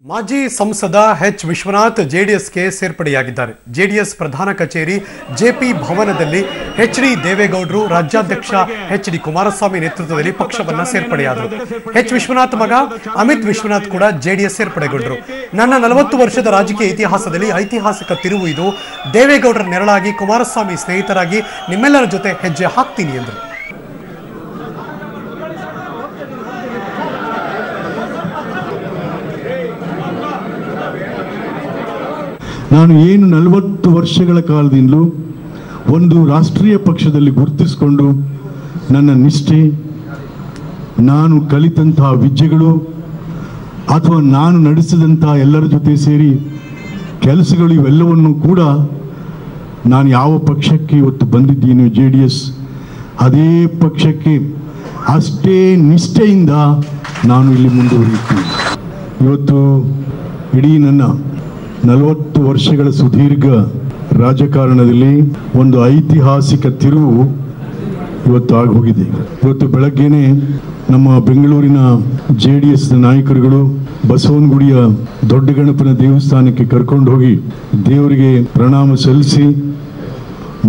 ಮಾಜಿ ಸಂಸದ ಎಚ್ ವಿಶ್ವನಾಥ್ ಜೆಡಿಎಸ್ಗೆ ಸೇರ್ಪಡೆಯಾಗಿದ್ದಾರೆ. ಜೆಡಿಎಸ್ ಪ್ರಧಾನ ಕಚೇರಿ ಜೆಪಿ ಭವನದಲ್ಲಿ ಎಚ್.ಡಿ. ದೇವೇಗೌಡರು, ರಾಜ್ಯಾಧ್ಯಕ್ಷ ಎಚ್.ಡಿ. ಕುಮಾರಸ್ವಾಮಿ ನೇತೃತ್ವದಲ್ಲಿ ಪಕ್ಷವನ್ನ ಸೇರ್ಪಡೆಯಾದರು. ಎಚ್ ವಿಶ್ವನಾಥ್ ಮಗ ಅಮಿತ್ ವಿಶ್ವನಾಥ್ ಕೂಡ ಜೆಡಿಎಸ್ ಸೇರ್ಪಡೆಗೊಂಡರು. ನನ್ನ 40 ವರ್ಷದ ರಾಜಕೀಯ ಇತಿಹಾಸದಲ್ಲಿ ಐತಿಹಾಸಿಕ ತಿರುವು ಇದು. ದೇವೇಗೌಡರ ನೆರಳಾಗಿ ಕುಮಾರಸ್ವಾಮಿ ಸ್ನೇಹಿತರಾಗಿ ನಿಮ್ಮೆಲ್ಲರ ಜೊತೆ ಹೆಜ್ಜೆ ಹಾಕ್ತೀನಿ ಎಂದರು. ನಾನು ಏನು 40 ವರ್ಷಗಳ ಕಾಲದಿಂದಲೂ ಒಂದು ರಾಷ್ಟ್ರೀಯ ಪಕ್ಷದಲ್ಲಿ ಗುರುತಿಸಿಕೊಂಡು ನನ್ನ ನಿಷ್ಠೆ, ನಾನು ಕಲಿತಂತಹ ವಿದ್ಯೆಗಳು ಅಥವಾ ನಾನು ನಡೆಸಿದಂಥ ಎಲ್ಲರ ಜೊತೆ ಸೇರಿ ಕೆಲಸಗಳು ಇವೆಲ್ಲವನ್ನು ಕೂಡ ನಾನು ಯಾವ ಪಕ್ಷಕ್ಕೆ ಇವತ್ತು ಬಂದಿದ್ದೀನಿ JDS ಅದೇ ಪಕ್ಷಕ್ಕೆ ಅಷ್ಟೇ ನಿಷ್ಠೆಯಿಂದ ನಾನು ಇಲ್ಲಿ ಮುಂದುವರಿಯುತ್ತೀನಿ. ಇವತ್ತು ಇಡೀ ನನ್ನ 40 ವರ್ಷಗಳ ಸುದೀರ್ಘ ರಾಜಕಾರಣದಲ್ಲಿ ಒಂದು ಐತಿಹಾಸಿಕ ತಿರುವು ಇವತ್ತು ಆಗೋಗಿದೆ. ಇವತ್ತು ಬೆಳಗ್ಗೆನೆ ನಮ್ಮ ಬೆಂಗಳೂರಿನ JDS ನಾಯಕರುಗಳು ಬಸವನಗುಡಿಯ ದೊಡ್ಡ ಗಣಪನ ದೇವಸ್ಥಾನಕ್ಕೆ ಕರ್ಕೊಂಡು ಹೋಗಿ ದೇವರಿಗೆ ಪ್ರಣಾಮ ಸಲ್ಲಿಸಿ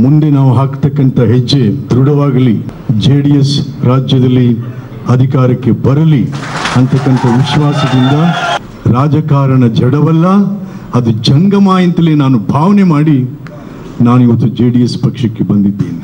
ಮುಂದೆ ನಾವು ಹಾಕ್ತಕ್ಕಂಥ ಹೆಜ್ಜೆ ದೃಢವಾಗಲಿ, JDS ರಾಜ್ಯದಲ್ಲಿ ಅಧಿಕಾರಕ್ಕೆ ಬರಲಿ ಅಂತಕ್ಕಂಥ ವಿಶ್ವಾಸದಿಂದ ರಾಜಕಾರಣ ಜಡವಲ್ಲ, ಅದು ಜಂಗಮ ಅಂತಲೇ ನಾನು ಭಾವನೆ ಮಾಡಿ ನಾನು ಇವತ್ತು JDS ಪಕ್ಷಕ್ಕೆ ಬಂದಿದ್ದೇನೆ.